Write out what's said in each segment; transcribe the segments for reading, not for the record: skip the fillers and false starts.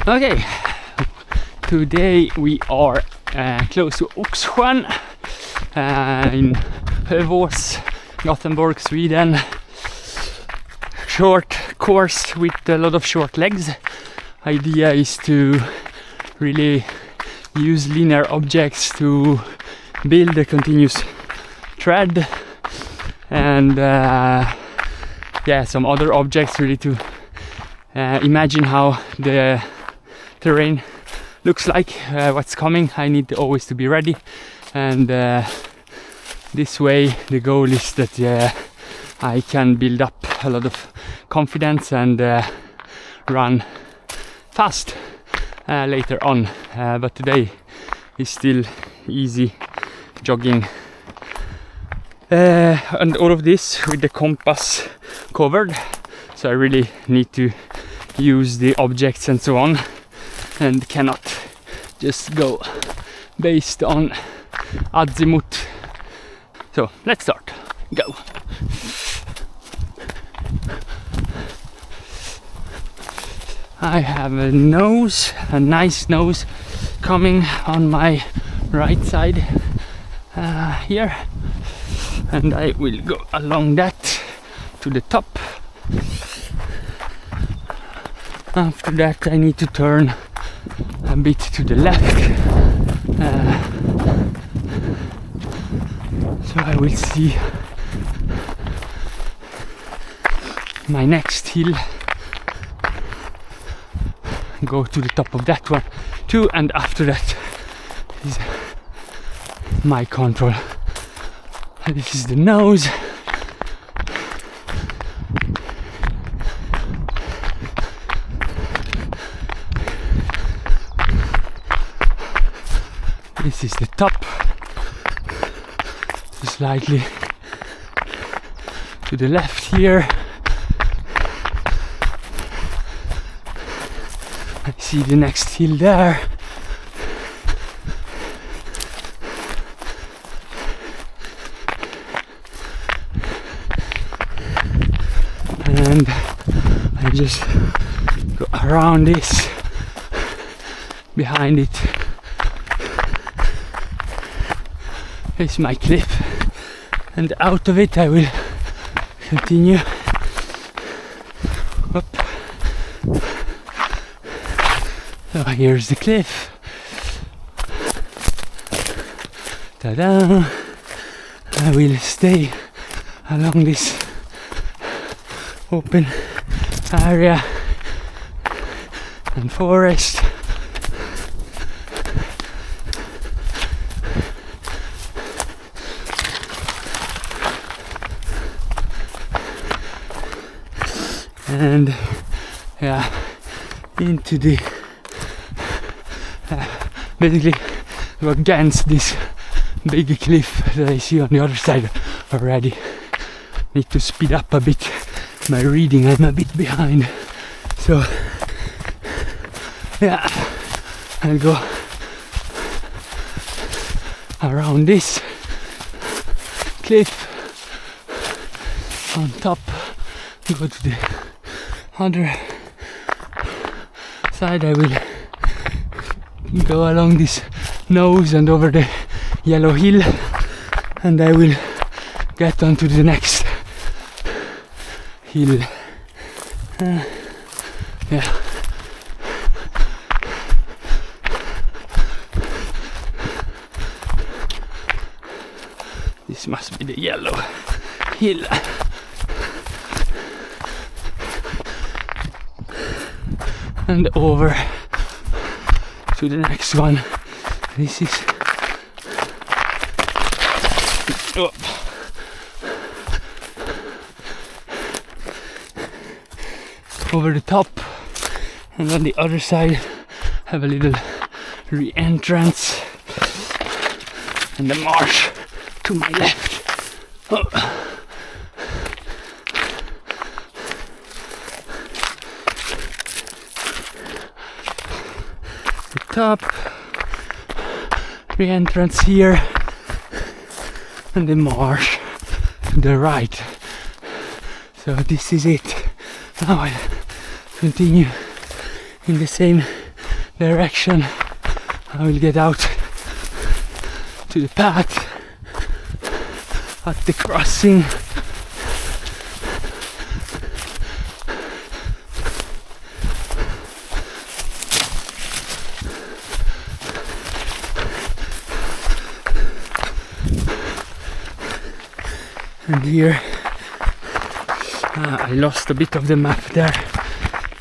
Okay, today we are close to Oxsjön in Hövås, Gothenburg, Sweden. Short course with a lot of short legs. Idea is to really use linear objects to build a continuous tread, and some other objects really to imagine how the terrain looks like, what's coming. I need always to be ready, and this way the goal is that I can build up a lot of confidence and run fast later on, but today is still easy jogging, and all of this with the compass covered, so I really need to use the objects and so on, and cannot just go based on azimuth. So let's start. Go. I have a nice nose coming on my right side here, and I will go along that to the top. After that I need to turn a bit to the left, so I will see my next hill, go to the top of that one too, and after that is my control. This is the nose. This is the top, slightly to the left here. I see the next hill there. And I just go around this, behind it is my cliff, and out of it I will continue up. So here's the cliff. Ta-da! I will stay along this open area and forest. And into the basically go against this big cliff that I see on the other side already. Need to speed up a bit my reading, I'm a bit behind, so I'll go around this cliff on top, go to the other side. I will go along this nose and over the yellow hill, and I will get onto the next hill. This must be the yellow hill. And over to the next one. This is over the top, and on the other side have a little re-entrance and the marsh to my left. The top, re-entrance here, and the marsh to the right. So this is it. Now I continue in the same direction. I will get out to the path at the crossing. And here I lost a bit of the map there.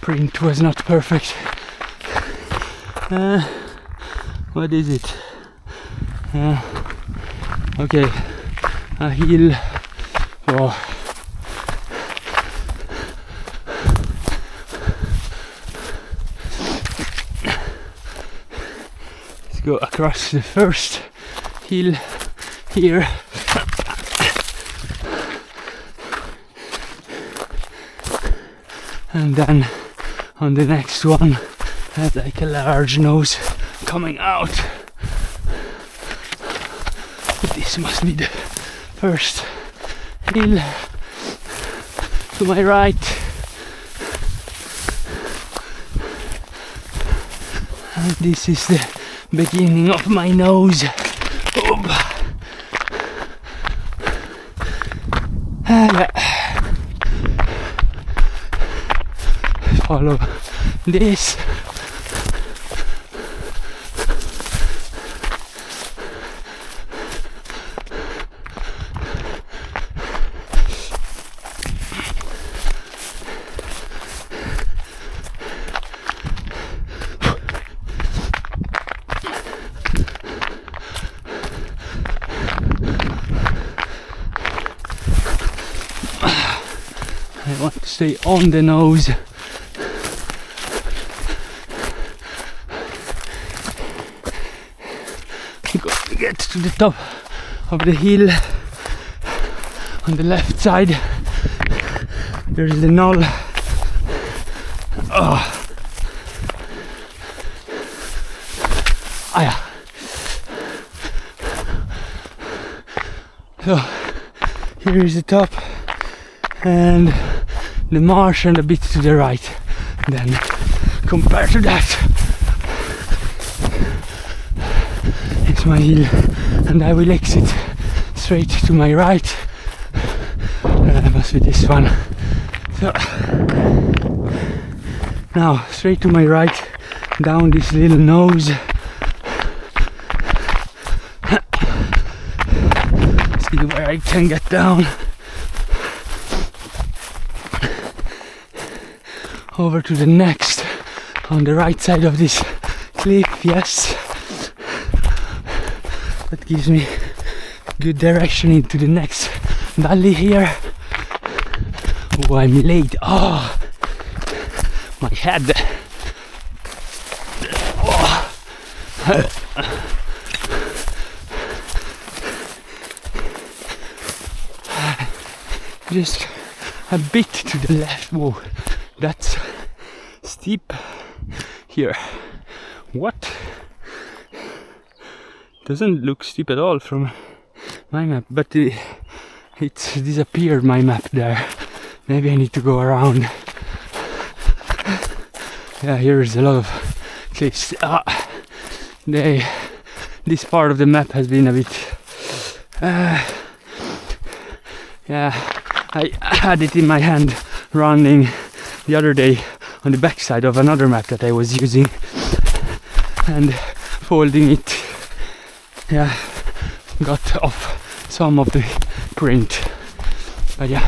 Print was not perfect. What is it? Okay, a hill. Oh. Let's go across the first hill here. And then on the next one has like a large nose coming out. But this must be the first hill to my right. And this is the beginning of my nose. Yeah. Follow this. I want to stay on the nose. Get to the top of the hill. On the left side there's the knoll. Oh. Ah, yeah. So here is the top and the marsh and a bit to the right. Then compared to that, it's my hill, and I will exit straight to my right. Must be this one. So now straight to my right, down this little nose. See where I can get down. Over to the next on the right side of this cliff. Yes, that gives me good direction into the next valley here. Oh, I'm late. Oh, my head. Oh. Just a bit to the left. Whoa, that's steep here. What? Doesn't look steep at all from my map, but it's disappeared, my map there. Maybe I need to go around. Yeah, here's a lot of cliffs. This part of the map has been a bit yeah, I had it in my hand running the other day on the backside of another map that I was using and folding it. Yeah, got off some of the print, but yeah.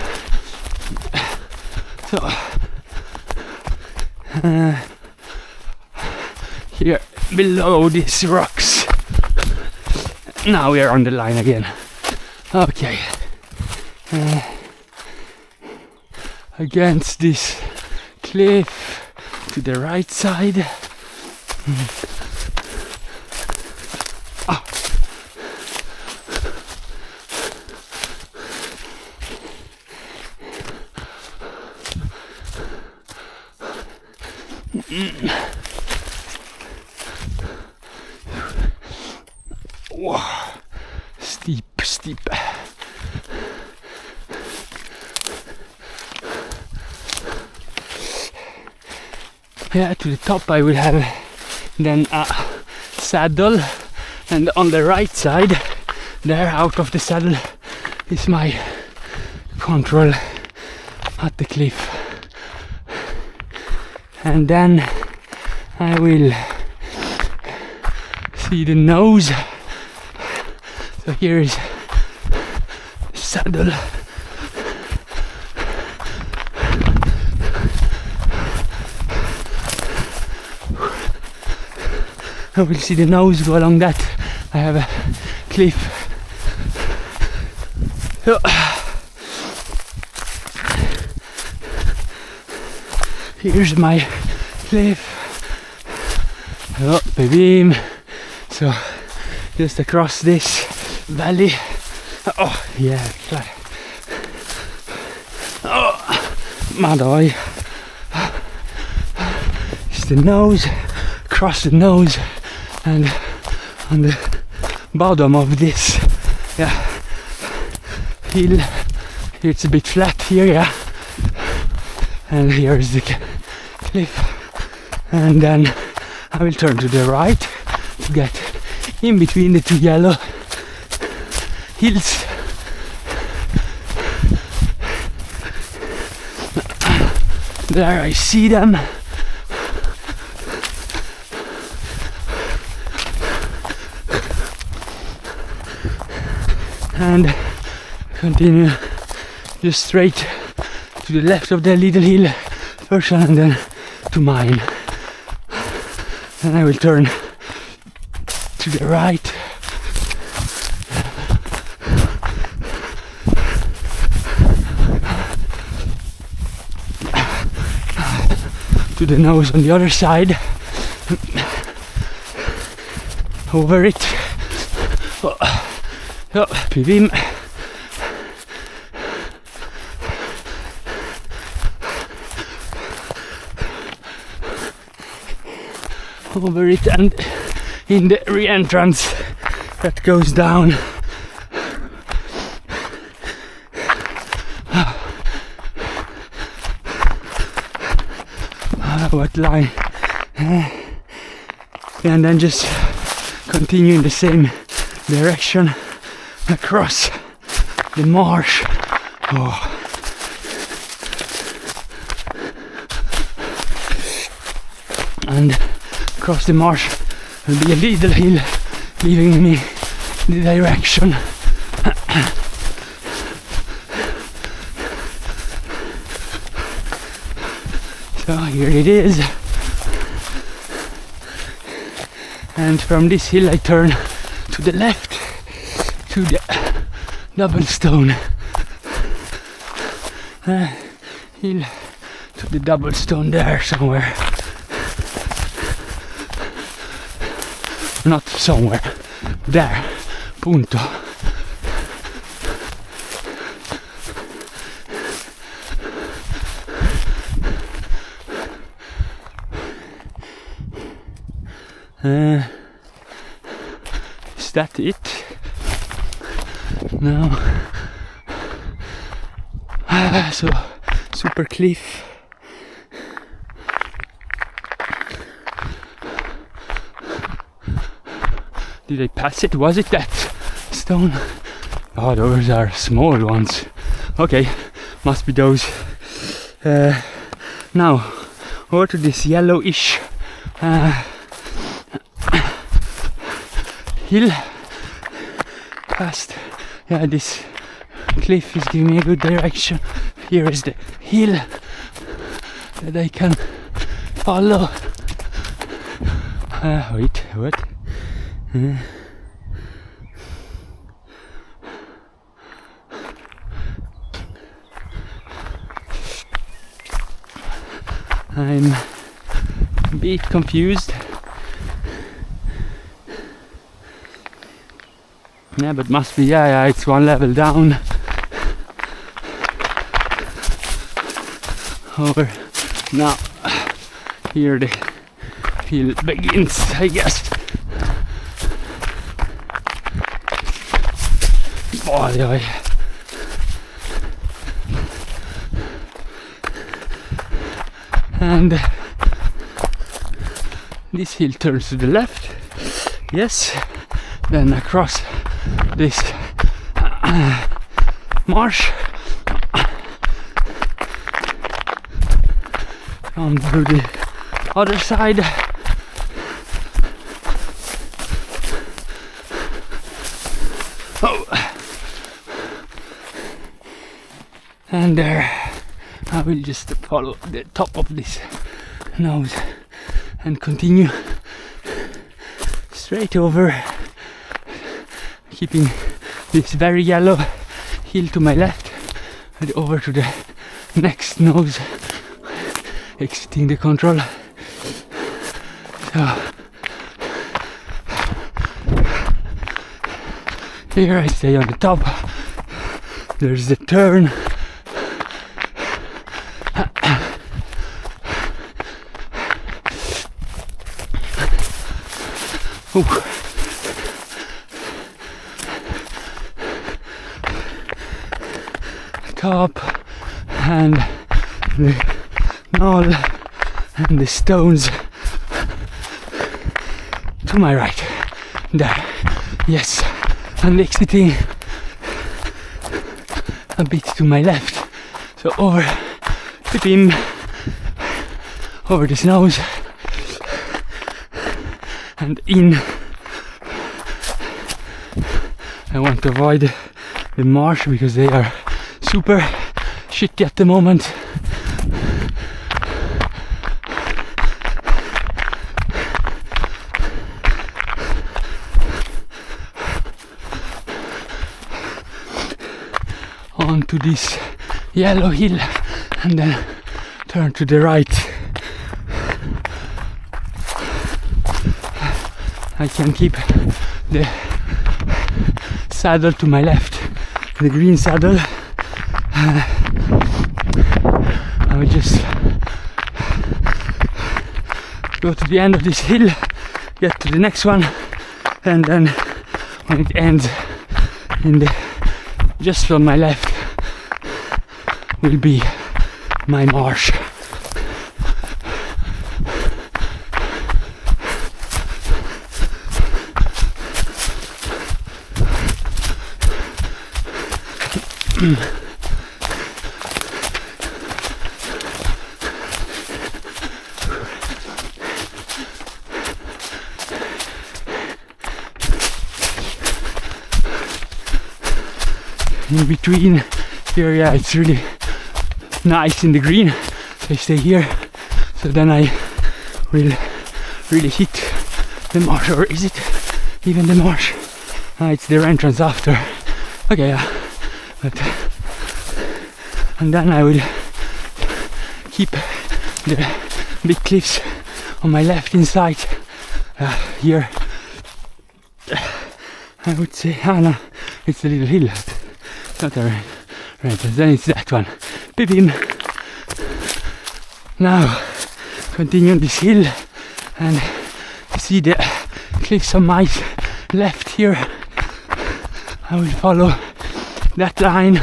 So here below these rocks, now we are on the line again. Okay, against this cliff to the right side. Whoa, steep. Yeah, to the top I will have then a saddle, and on the right side there, out of the saddle, is my control at the cliff. And then I will see the nose. So here is the saddle. I will see the nose go along that. I have a cliff. So, here's my cliff. Up a beam. So just across this valley. Oh yeah, klar. Oh, my eye. It's the nose. Across the nose, and on the bottom of this, yeah, hill. It's a bit flat here, yeah, and here is the cliff, and then I will turn to the right to get in between the two yellow hills. There I see them. And continue just straight to the left of the little hill first, and then to mine. And I will turn to the right. To the nose on the other side. Over it. Ja, PVM. Over it, and in the re-entrance that goes down. What line? And then just continue in the same direction across the marsh. Oh. And across the marsh will be a little hill leaving me the direction. So here it is. And from this hill I turn to the left to the double stone hill, to the double stone there somewhere. Not somewhere, there, punto. Is that it? No. So super cliff. Did I pass it? Was it that stone? Oh, those are small ones. Okay, must be those. Now over to this yellowish hill. Past, yeah, this cliff is giving me a good direction. Here is the hill that I can follow. Wait, what? I'm a bit confused. Yeah, but must be, yeah, it's one level down. Over now. Here the hill begins, I guess. Oj, oj. And this hill turns to the left. Yes. Then across this marsh on to the other side. Oh. And there I will just follow the top of this nose and continue straight over, keeping this very yellow hill to my left and over to the next nose, exiting the control. So here I stay on the top. There's the turn. Ooh. Top and the knoll and the stones to my right. There, yes, and exiting a bit to my left. So over the beam, over the snows, and in. I want to avoid the marsh because they are super shitty at the moment. Onto this yellow hill and then turn to the right. I can keep the saddle to my left, the green saddle. I will just go to the end of this hill, get to the next one, and then when it ends in the just on my left will be my marsh. In between here, yeah, it's really nice in the green, so I stay here, so then I will really hit the marsh. Or is it even the marsh? It's their entrance after. Okay, yeah, but and then I will keep the big cliffs on my left inside here. I would say, no, it's a little hill. Not a entrance, then it's that one. Bim. Now continue this hill and see the cliffs on my left here. I will follow that line.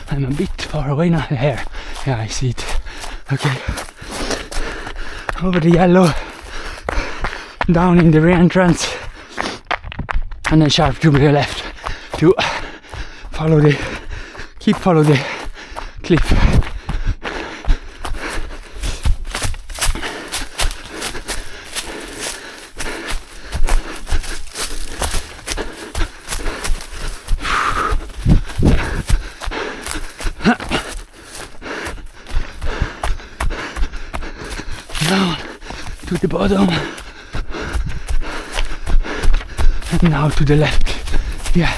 I'm a bit far away now. Here, yeah, I see it. Okay. Over the yellow, down in the re-entrance, and then sharp to the left to follow the cliff. Down to the bottom and now to the left. Yeah.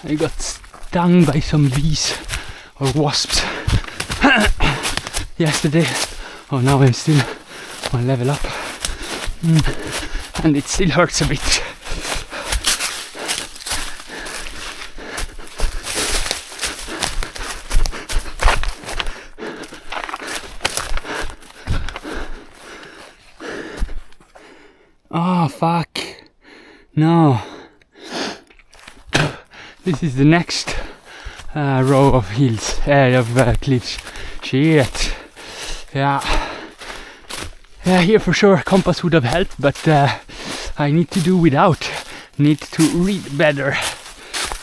I got stung by some bees or wasps yesterday. Oh, now I'm still one level up, and it still hurts a bit. fuck? No. This is the next row of hills, of cliffs. Shit. Yeah. Yeah, here for sure compass would have helped, but I need to do without. Need to read better.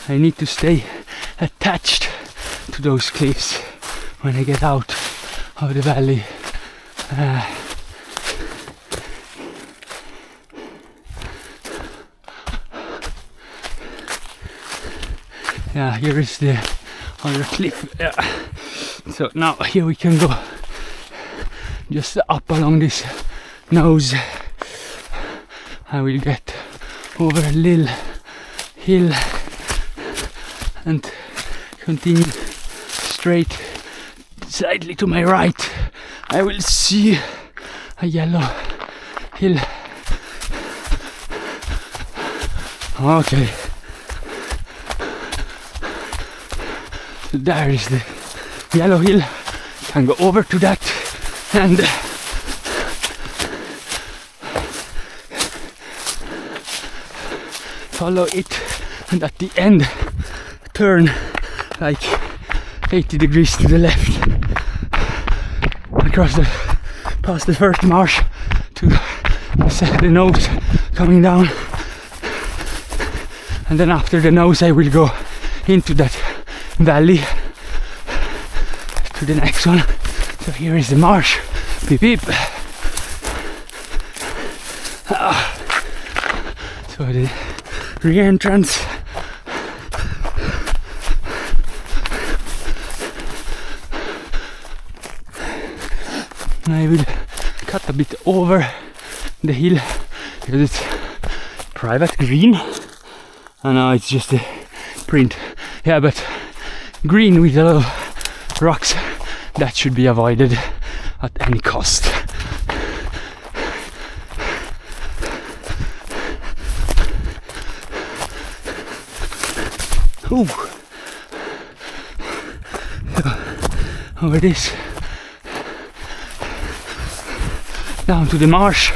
I need to stay attached to those cliffs when I get out of the valley. Yeah, here is the other cliff. So now here we can go just up along this nose. I will get over a little hill and continue straight. Slightly to my right I will see a yellow hill. Okay, so there is the yellow hill. Can go over to that and follow it, and at the end turn like 80 degrees to the left across past the first marsh to the nose coming down, and then after the nose I will go into that valley to the next one. So here is the marsh. Beep beep. So the re-entrance. I will cut a bit over the hill because it's private green. I know it's just a print. Yeah, but green with a lot of rocks, that should be avoided at any cost. Ooh. So, over this down to the marsh,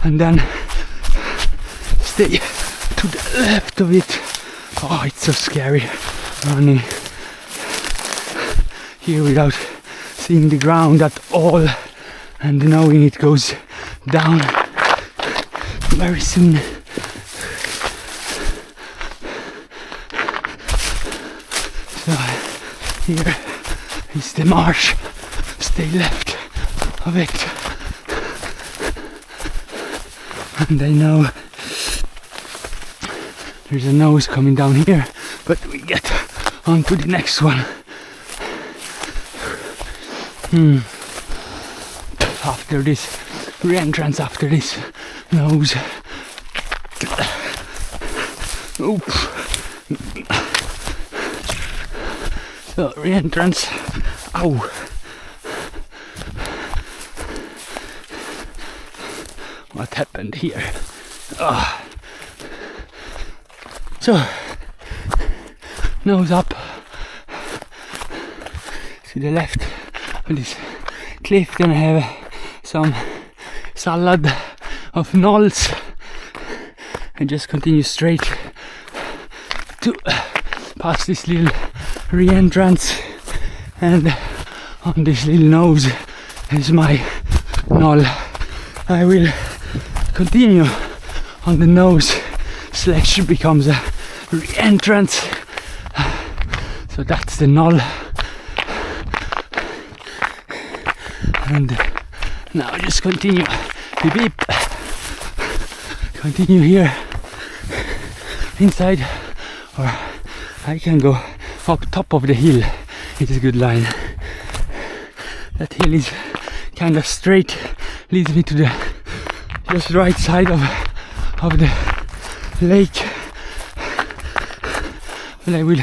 and then stay to the left of it. Oh, it's so scary running here without seeing the ground at all and knowing it goes down very soon. So here is the marsh. Stay left of it, and I know there's a nose coming down here, but we get on to the next one. After this re-entrance, after this nose. Oop. So re-entrance. Ow. What happened here? So nose up to the left of this cliff. Then I have some salad of knolls and just continue straight to past this little re-entrance, and on this little nose is my knoll. I will continue on the nose. Sledge becomes a re-entrance, so that's the knoll. And now just continue. Beep beep. Continue here inside, or I can go up top of the hill. It's a good line. That hill is kind of straight, leads me to the just right side of the lake, but I will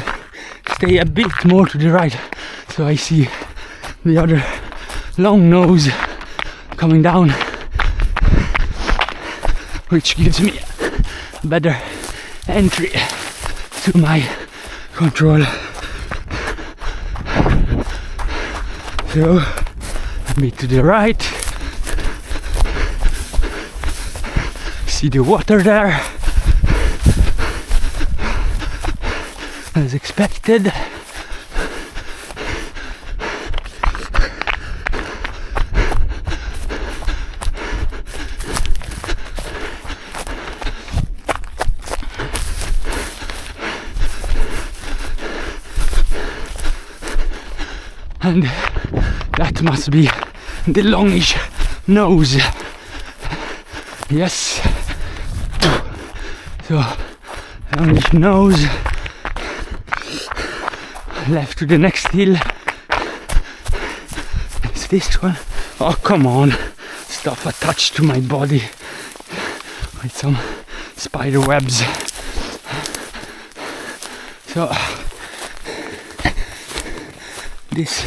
stay a bit more to the right so I see the other long nose coming down, which gives me a better entry to my control. So a bit to the right, see the water there, as expected. And that must be the longish nose. Yes. So, longish nose. Left to the next hill. It's this one. Oh, come on. Stuff attached to my body with some spider webs. So, this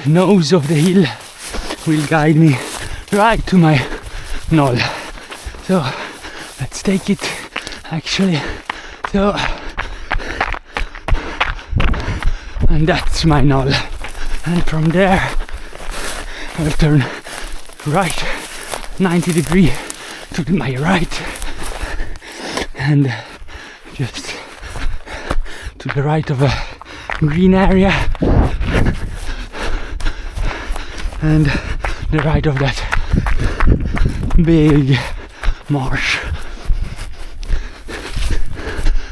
nose of the hill will guide me right to my knoll. So let's take it actually. So, and that's my knoll. And from there I'll turn right 90 degrees to my right, and just to the right of a green area, and the right of that big marsh.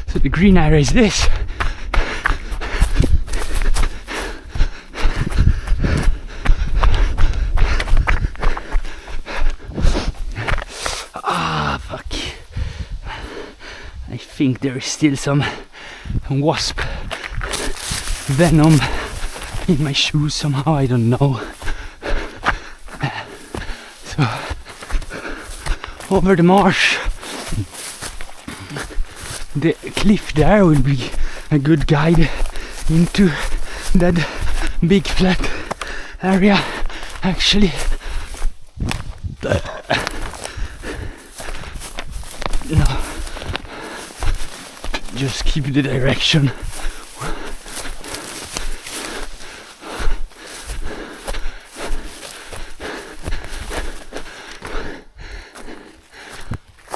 So the green area is this. Fuck. I think there is still some wasp venom in my shoes somehow, I don't know. So, over the marsh, the cliff there will be a good guide into that big flat area actually. No, just keep the direction.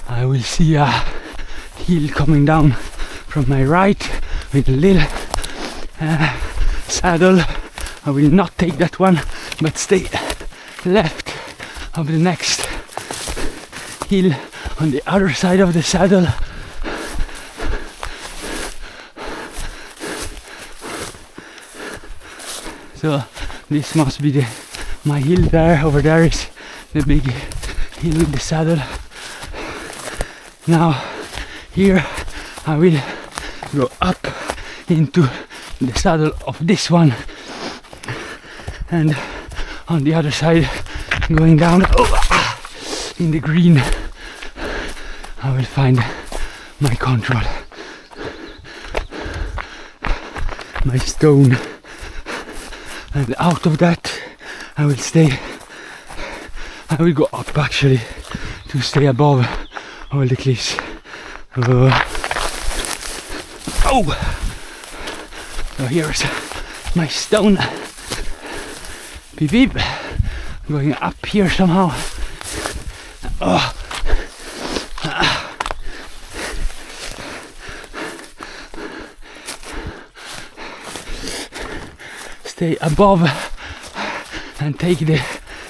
I will see a hill coming down from my right with a little saddle. I will not take that one, but stay left of the next hill on the other side of the saddle. So this must be my hill there. Over there is the big hill with the saddle. Now here I will go up into the saddle of this one, and on the other side going down in the green I will find my control, my stone, and out of that I will go up actually to stay above all the cliffs. So here's my stone. Beep beep. Going up here somehow. Stay above and take the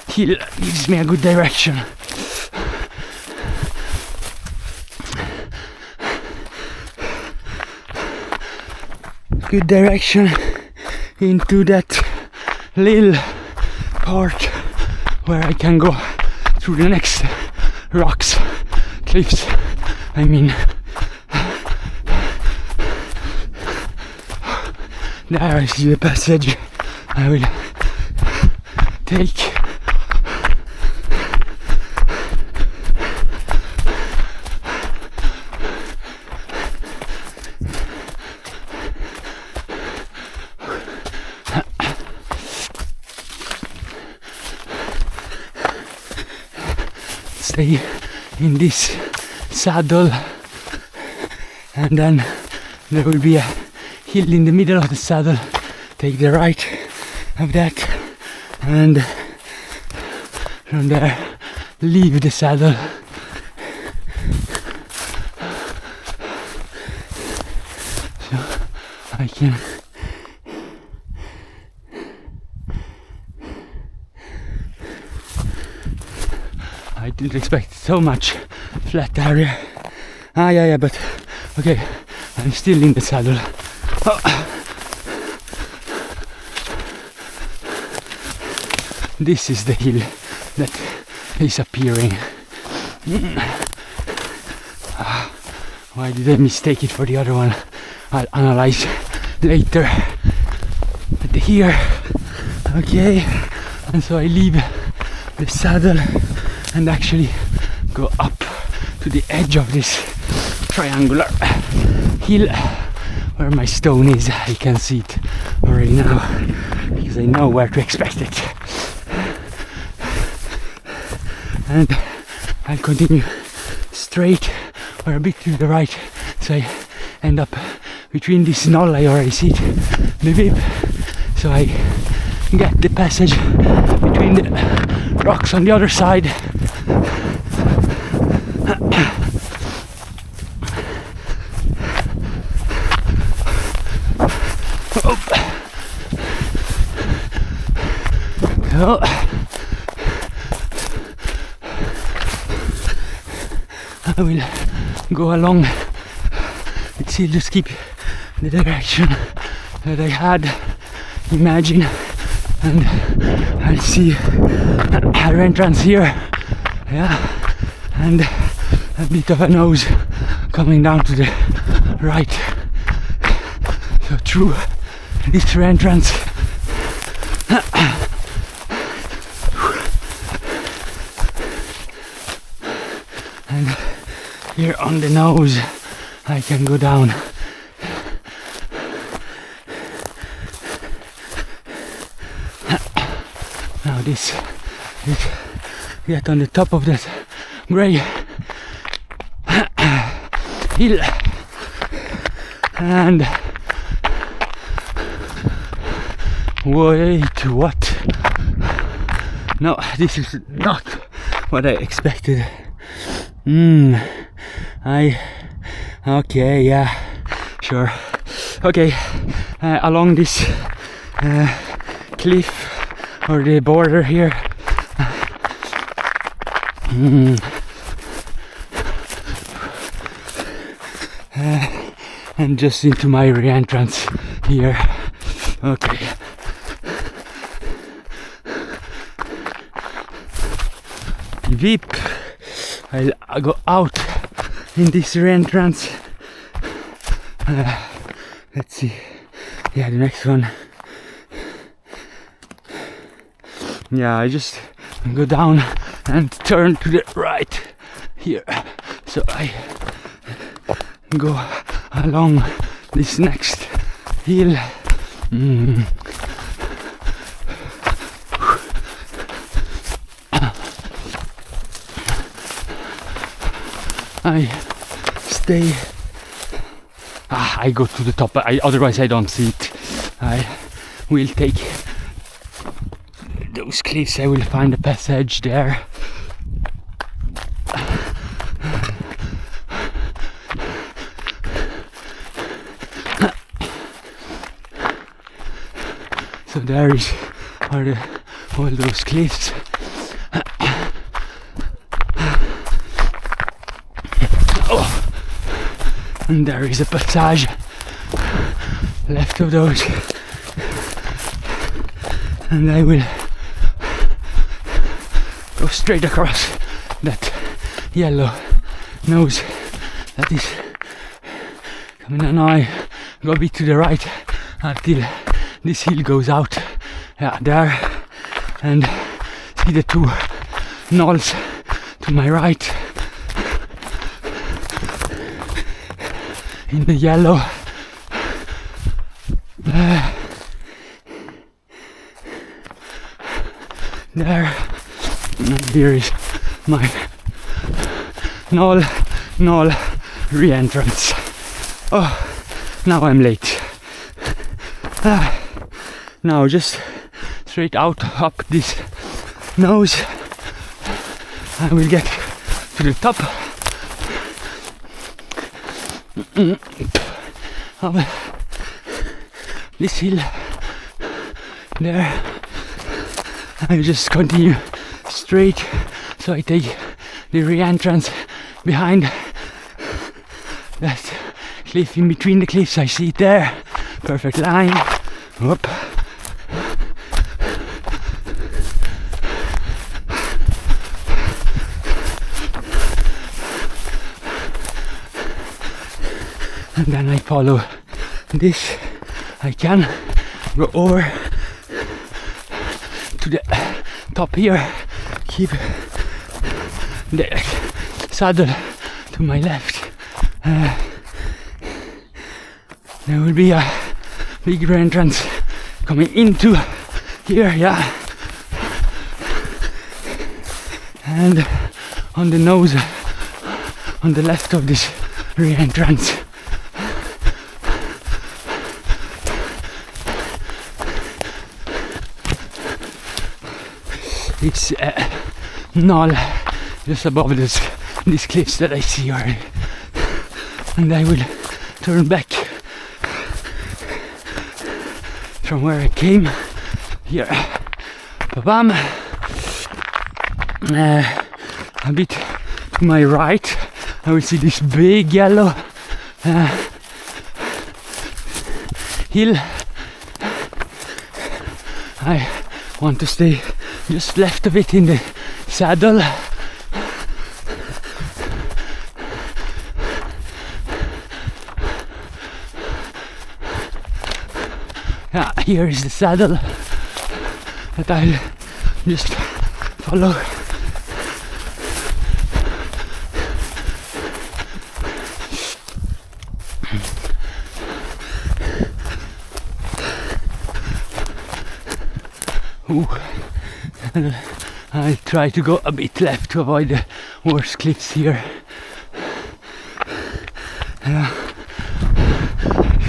hill. Gives me a good direction. Good direction into that little part where I can go through the next rocks, cliffs, I mean. There I see the passage I will take. Stay in this saddle, and then there will be a hill in the middle of the saddle. Take the right of that, and from there leave the saddle I didn't expect so much flat area. Yeah, but okay, I'm still in the saddle. This is the hill that is appearing. Why did I mistake it for the other one? I'll analyze later. But here, okay, and so I leave the saddle and actually go up to the edge of this triangular hill where my stone is. I can see it already now because I know where to expect it. And I'll continue straight or a bit to the right, so I end up between this knoll. I already see it, the whip, so I get the passage between the rocks on the other side. So I will go along. Let's see, just keep the direction that I had imagined, and I'll see our entrance here, yeah, and a bit of a nose coming down to the right. So through this entrance, and here on the nose I can go down. Now this get on the top of that grey hill, and wait, what? No, this is not what I expected. Okay, yeah, sure. Okay, along this cliff or the border here, and just into my re-entrance here. Okay. Veep. I'll go out in this re-entrance. Let's see. Yeah, the next one. Yeah, I just go down and turn to the right here. So I go along this next hill. I stay. I go to the top. Otherwise I don't see it. I will take those cliffs. I will find a passage there. So there are all those cliffs. And there is a passage left of those, and I will go straight across that yellow nose that is coming down. Now I go a bit to the right until this hill goes out, yeah, there, and see the two knolls to my right. In the yellow, there, and here is my knoll re-entrance. Oh, now I'm late. Now just straight out up this nose, I will get to the top of this hill there. I just continue straight, so I take the re-entrance behind that cliff. In between the cliffs, I see it there, perfect line. Whoop. And then I follow this. I can go over to the top here, keep the saddle to my left. There will be a big entrance coming into here, yeah. And on the nose, on the left of this re-entrance, it's knoll just above these cliffs that I see already. And I will turn back from where I came here. Ba-bam. A bit to my right, I will see this big yellow hill. I want to stay just left of it in the saddle. Yeah, here is the saddle that I'll just follow. Ooh. I'll try to go a bit left to avoid the worst cliffs here.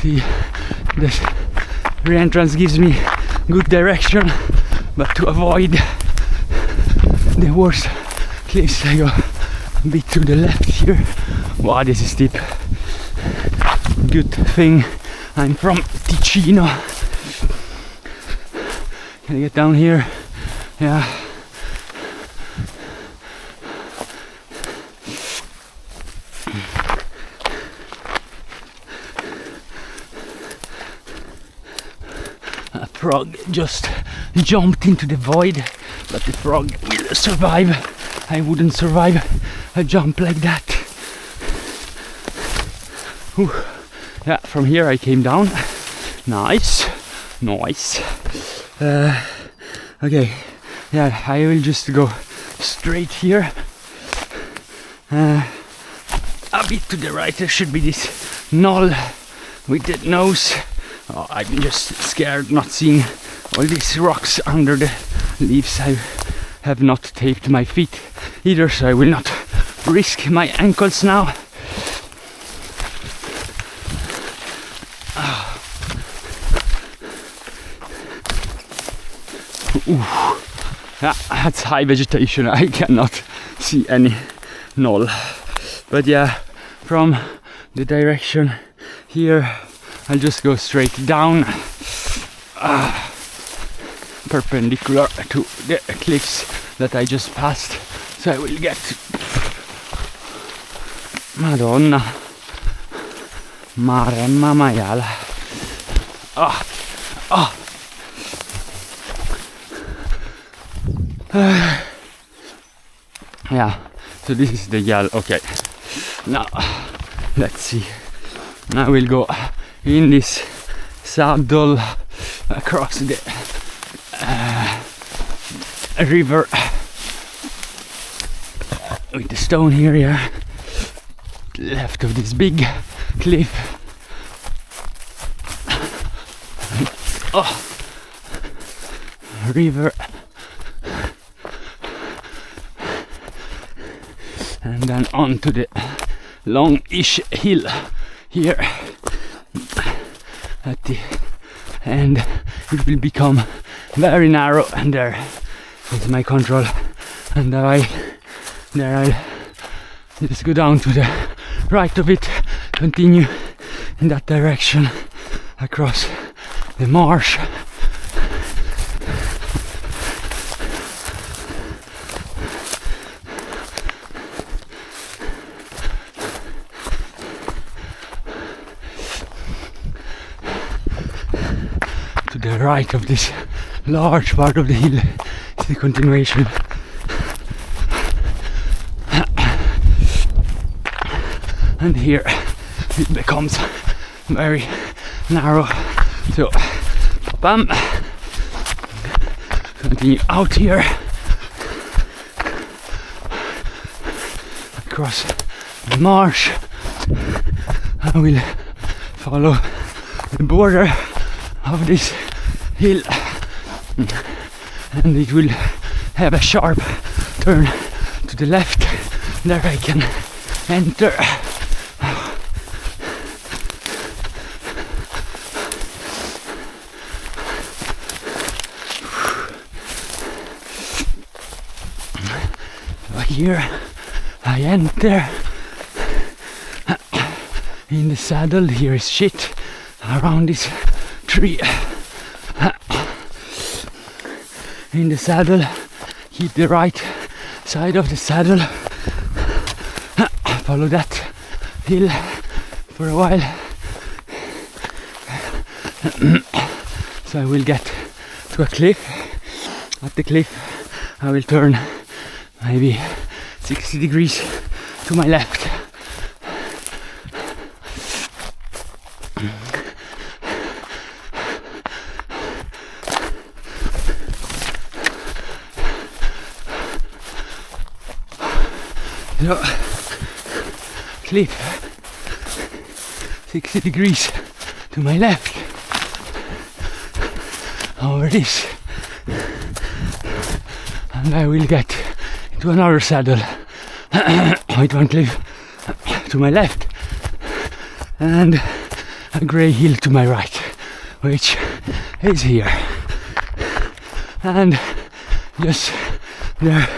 See, this re-entrance gives me good direction, but to avoid the worst cliffs I go a bit to the left here. Wow, this is steep. Good thing I'm from Ticino. Can I get down here? Yeah. A frog just jumped into the void, but the frog will survive. I wouldn't survive a jump like that. Whew. Yeah, from here I came down. Nice. Okay, yeah, I will just go straight here. A bit to the right there should be this knoll with the nose. Oh, I'm just scared not seeing all these rocks under the leaves. I have not taped my feet either, so I will not risk my ankles now. Ooh. Yeah, that's high vegetation. I cannot see any knoll. But yeah, from the direction here, I'll just go straight down, perpendicular to the cliffs that I just passed. So I will get. Madonna, Maremma maiala. Yeah, so this is the yellow. Okay, now let's see. Now we'll go in this saddle across the river with the stone here, yeah, left of this big cliff. River. And then on to the long-ish hill here at the end. It will become very narrow, and there is my control, and I'll just go down to the right of it, continue in that direction across the marsh. To the right of this large part of the hill is the continuation. And here it becomes very narrow. So, bam, continue out here, across the marsh. I will follow the border of this hill, and it will have a sharp turn to the left. There I can enter. Here I enter in the saddle. Here is shit around this tree. In the saddle, keep the right side of the saddle. Follow that hill for a while. So I will get to a cliff. At the cliff I will turn maybe 60 degrees to my left. So, cliff 60 degrees to my left. Over this, and I will get to another saddle with one cliff to my left and a grey hill to my right, which is here, and just there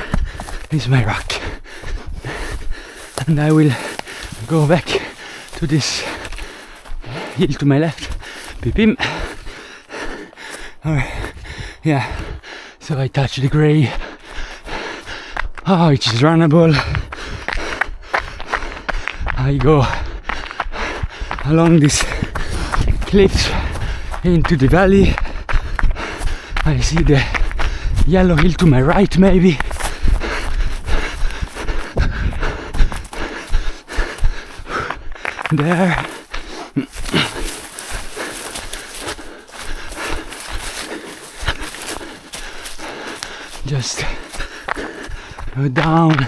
is my rock, and I will go back to this hill to my left. Bim. Yeah, so I touch the grey. Oh, it is runnable. I go along this cliffs into the valley. I see the yellow hill to my right, maybe. There. Just go down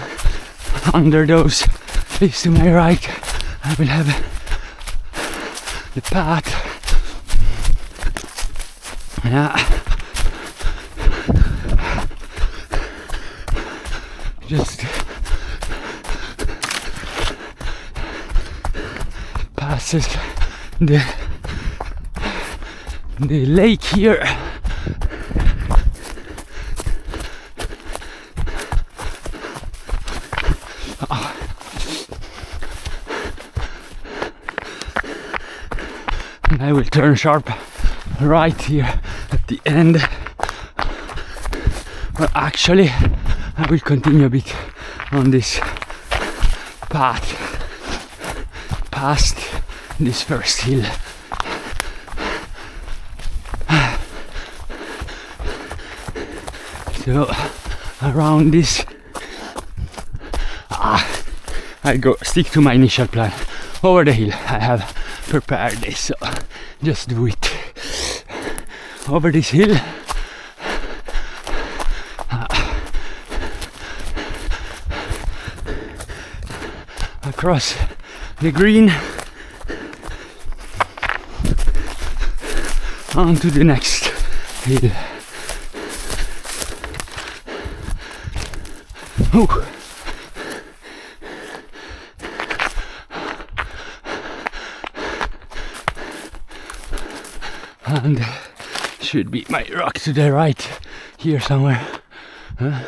under those cliffs to my right. I will have the path. Yeah. Just passes the lake here. I will turn sharp right here at the end. Well, actually, I will continue a bit on this path past this first hill. So around this, I go stick to my initial plan. Over the hill, I have prepared this, so just do it. Over this hill, across the green, onto the next hill. Ooh. And should be my rock to the right here somewhere. I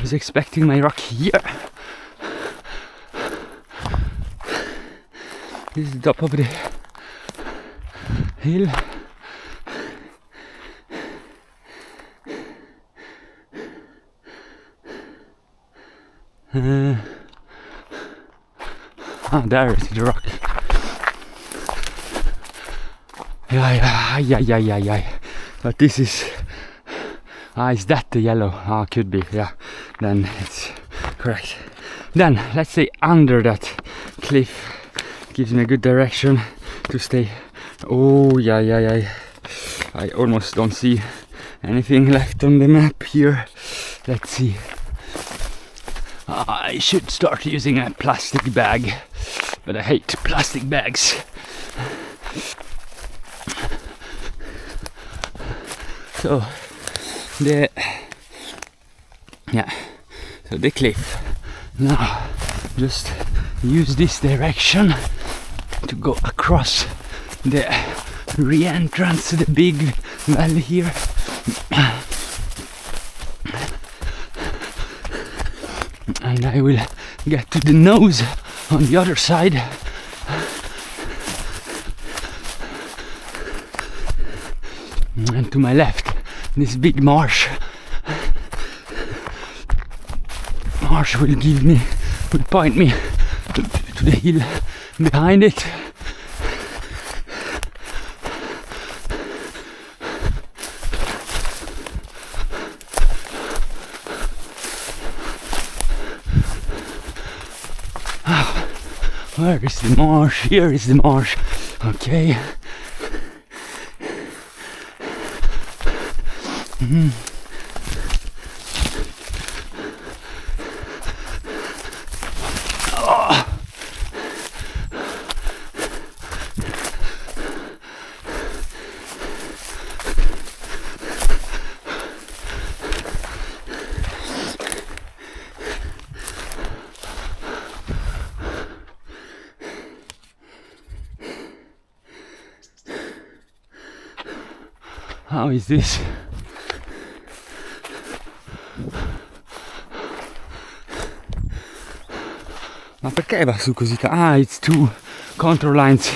was expecting my rock here. This is the top of the hill. There is the rock. Yeah. But this is... is that the yellow? Could be, yeah. Then it's correct. Then, let's say under that cliff. Gives me a good direction to stay. Oh, yeah. I almost don't see anything left on the map here. Let's see. I should start using a plastic bag, but I hate plastic bags. So the cliff. Now just use this direction to go across the re-entrance to the big valley here. And I will get to the nose on the other side. And to my left, this big marsh. Marsh will point me to the hill behind it. Where is the marsh? Here is the marsh. Okay. How is this? Ma perché va su così? It's two contour lines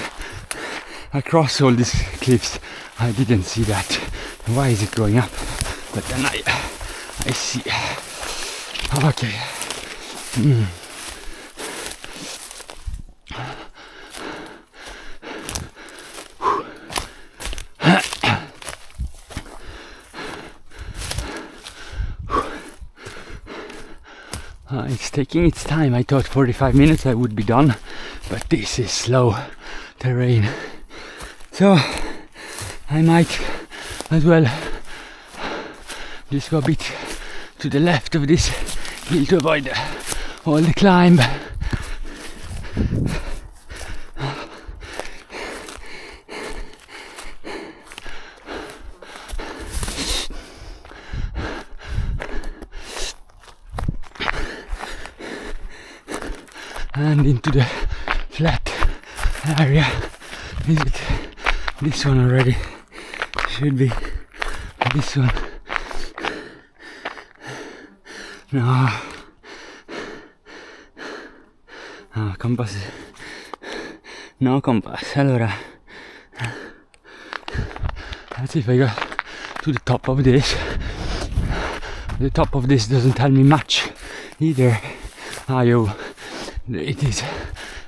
across all these cliffs. I didn't see that. Why is it going up? But then I see. Okay. It's taking its time. I thought 45 minutes I would be done, but this is slow terrain. So I might as well just go a bit to the left of this hill to avoid all the climb. And into the flat area. Is it this one already? Should be this one. No. Compass. No compass. Allora, let's see if I go to the top of this. The top of this doesn't tell me much either. It is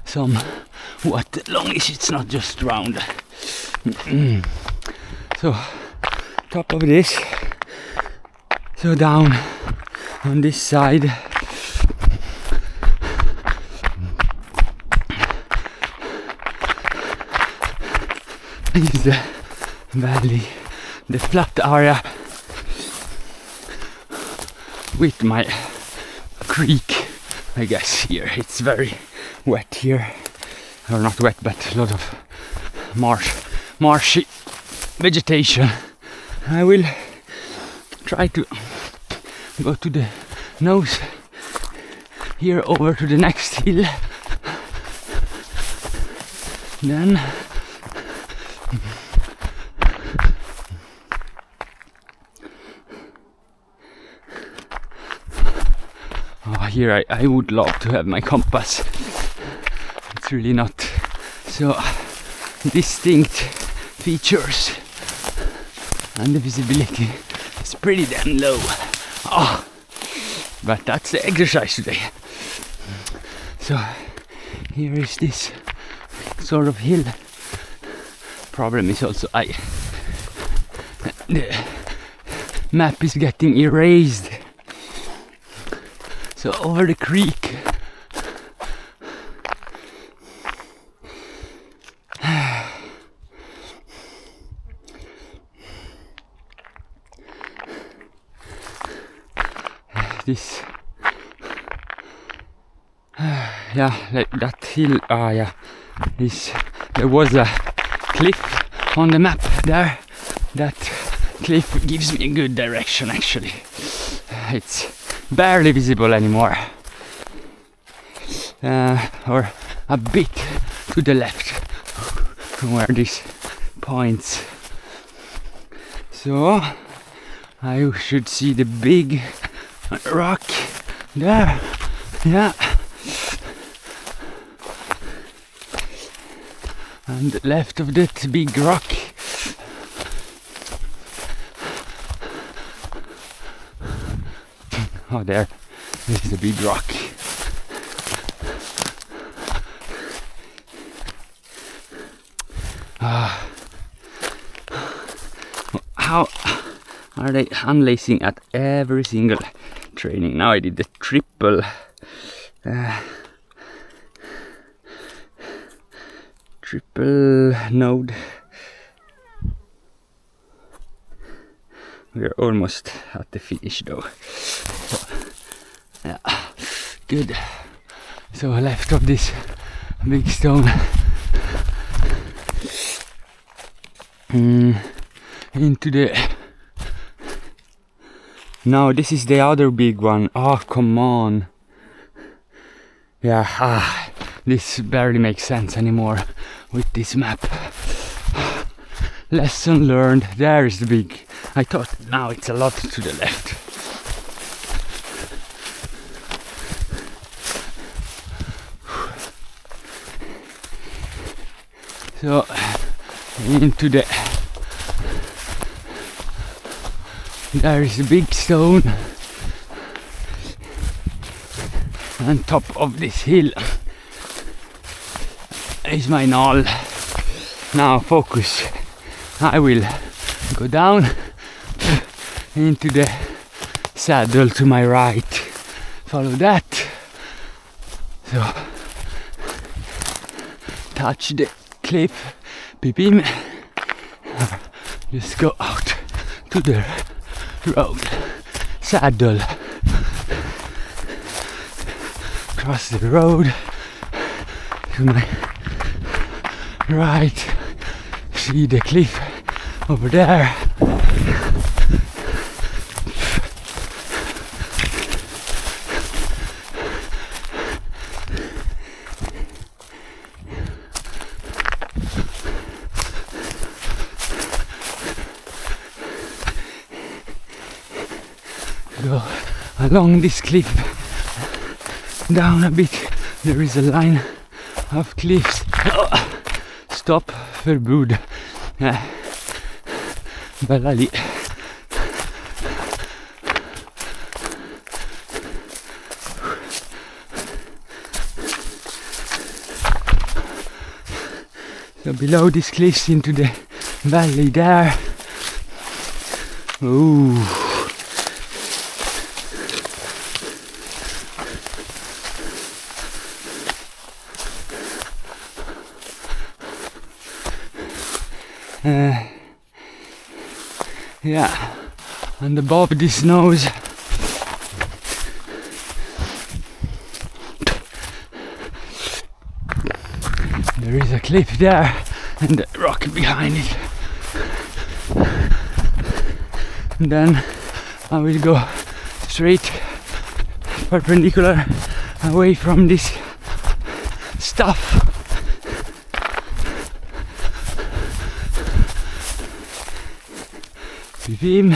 somewhat longish, it's not just round. So, top of this. So down on this side. Is the valley, the flat area with my creek. I guess here it's very wet here, or not wet, but a lot of marshy vegetation. I will try to go to the nose here over to the next hill. Then here I would love to have my compass. It's really not So distinct features, and the visibility is pretty damn low. Oh, but that's the exercise today. So here is this sort of hill. Problem is also the map is getting erased. So over the creek. This that hill, there was a cliff on the map there. That cliff gives me a good direction actually. It's barely visible anymore, or a bit to the left from where this points. So I should see the big rock there. Yeah. And left of that big rock, oh there, this is a big rock. How are they unlacing at every single training? Now I did the triple node. We're almost at the finish though. So, yeah, good. So left of this big stone into the. No, this is the other big one. Oh, come on. Yeah, this barely makes sense anymore with this map. Lesson learned. There is the big. I thought now it's a lot to the left. So into the. There is a big stone on top of this hill. Is my null. Now focus. I will go down into the saddle to my right. Follow that. So touch the cliff. Beam. Just go out to the road. Saddle. Cross the road to my right. See the cliff over there. Go along this cliff down a bit. There is a line of cliffs. Stop förbud. Bellali. So below this cliffs into the valley there. Ooh. Yeah, and above this nose there is a cliff there and a rock behind it. And then I will go straight perpendicular away from this stuff. Beam.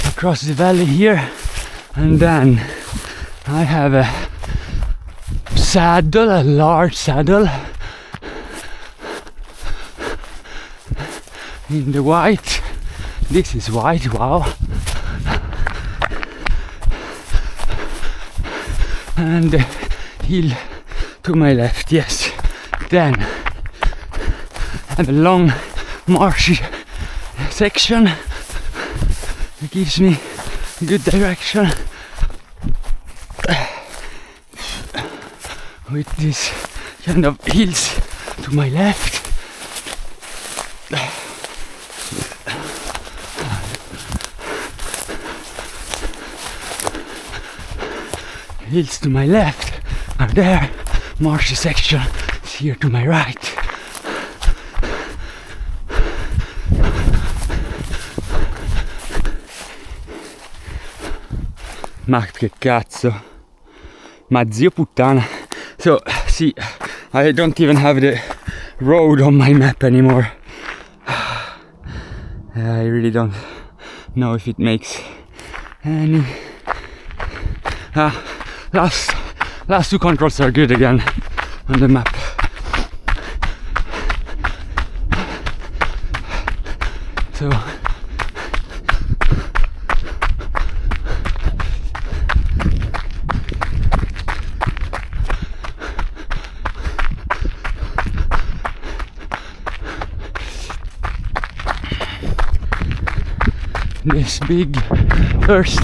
Across the valley here, and then I have a saddle, a large saddle in the white. This is white, wow. And the hill to my left, yes. Then I have a long marshy section that gives me good direction with this kind of hills to my left. Hills to my left are there, marshy section is here to my right. Ma che cazzo, ma zio puttana. So, see, I don't even have the road on my map anymore. I really don't know if it makes any... last two controls are good again on the map. So this big first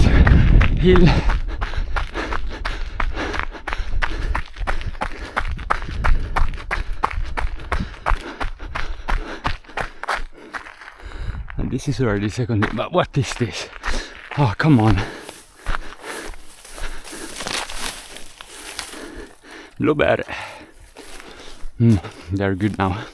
hill and this is already second hill. But what is this? Oh, come on. Blueberry. They're good now.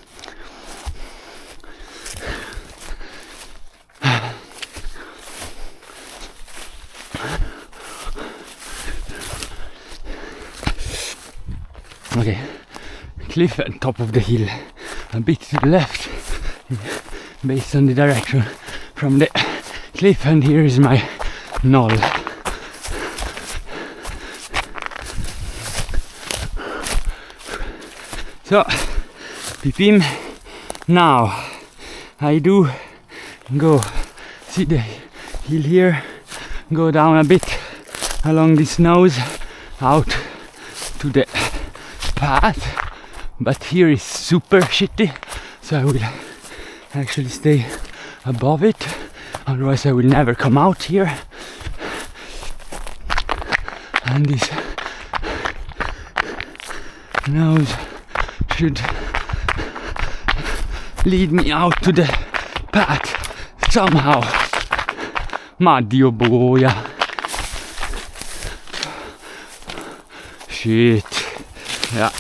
Okay, cliff and top of the hill, a bit to the left, based on the direction from the cliff, and here is my knoll. So, pipim, now I do go, see the hill here, go down a bit along this nose, out to the path, but here is super shitty, so I will actually stay above it, otherwise I will never come out here. And this nose should lead me out to the path somehow. Ma dio boia. Shit. Yeah.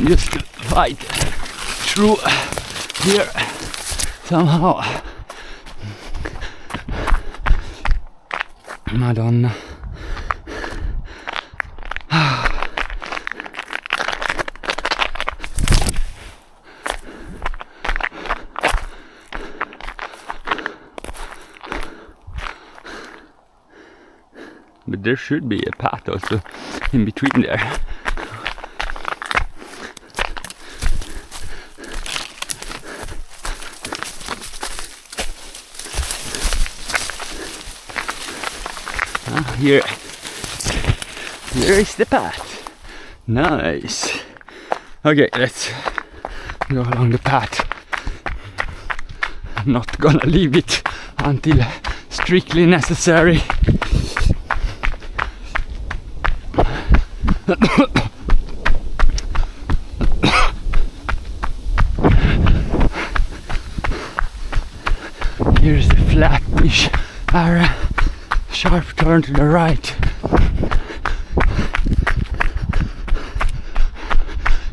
Just fight through here somehow. Madonna. But there should be a path also in between there. Here is the path. Nice. Okay, let's go along the path. I'm not gonna leave it until strictly necessary. Here's the flattish area. Sharp turn to the right.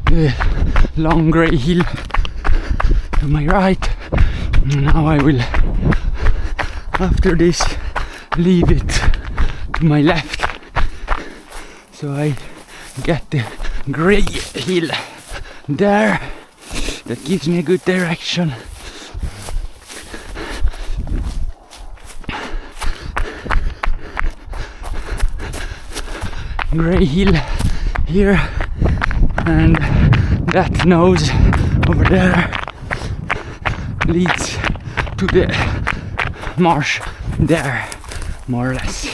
The long grey hill to my right. Now I will, after this, leave it to my left, so I get the grey hill there. That gives me a good direction. grey hill here, and that nose over there leads to the marsh there, more or less.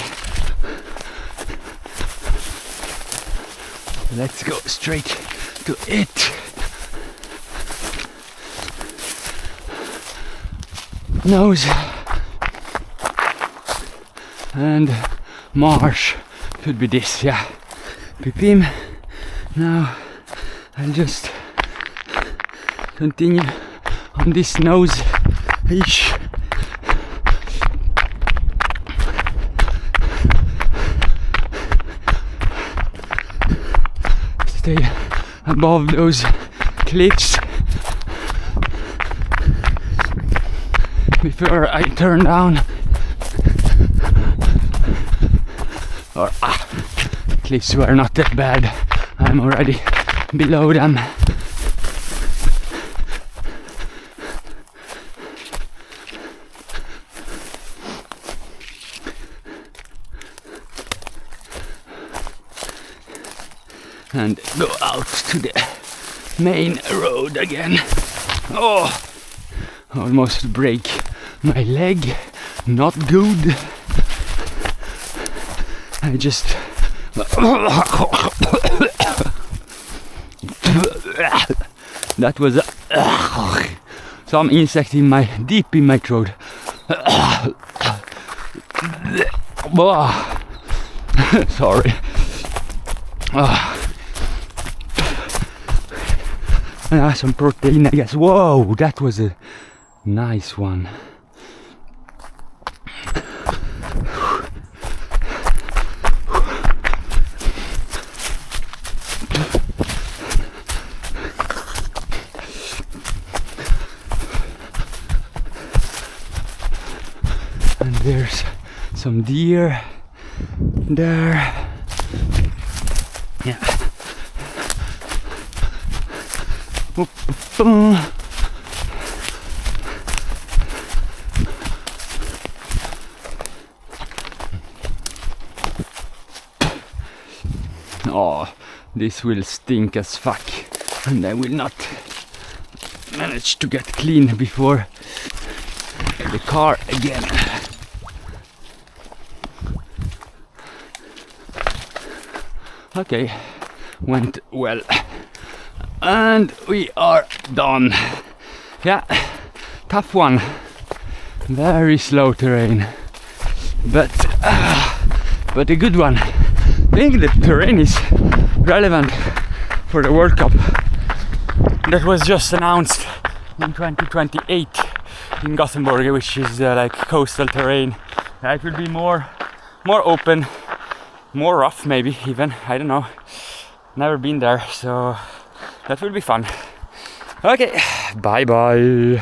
Let's go straight to it. Nose and marsh should be this, yeah. Pipim. Now I'll just continue on this nose ish. Stay above those cliffs before I turn down. Or cliffs were not that bad. I'm already below them. And go out to the main road again. Oh, almost break my leg. Not good. I just that was some insect in my deep in my throat. Sorry. Some protein, I guess. Whoa, that was a nice one. And there's some deer there. Yeah. Oh, this will stink as fuck, and I will not manage to get clean before the car again. Okay, went well. And we are done. Yeah, tough one. Very slow terrain, but a good one. I think the terrain is relevant for the World Cup that was just announced in 2028 in Gothenburg, which is like coastal terrain. It will be more open, more rough, maybe even. I don't know. Never been there, so that will be fun. Okay, bye bye.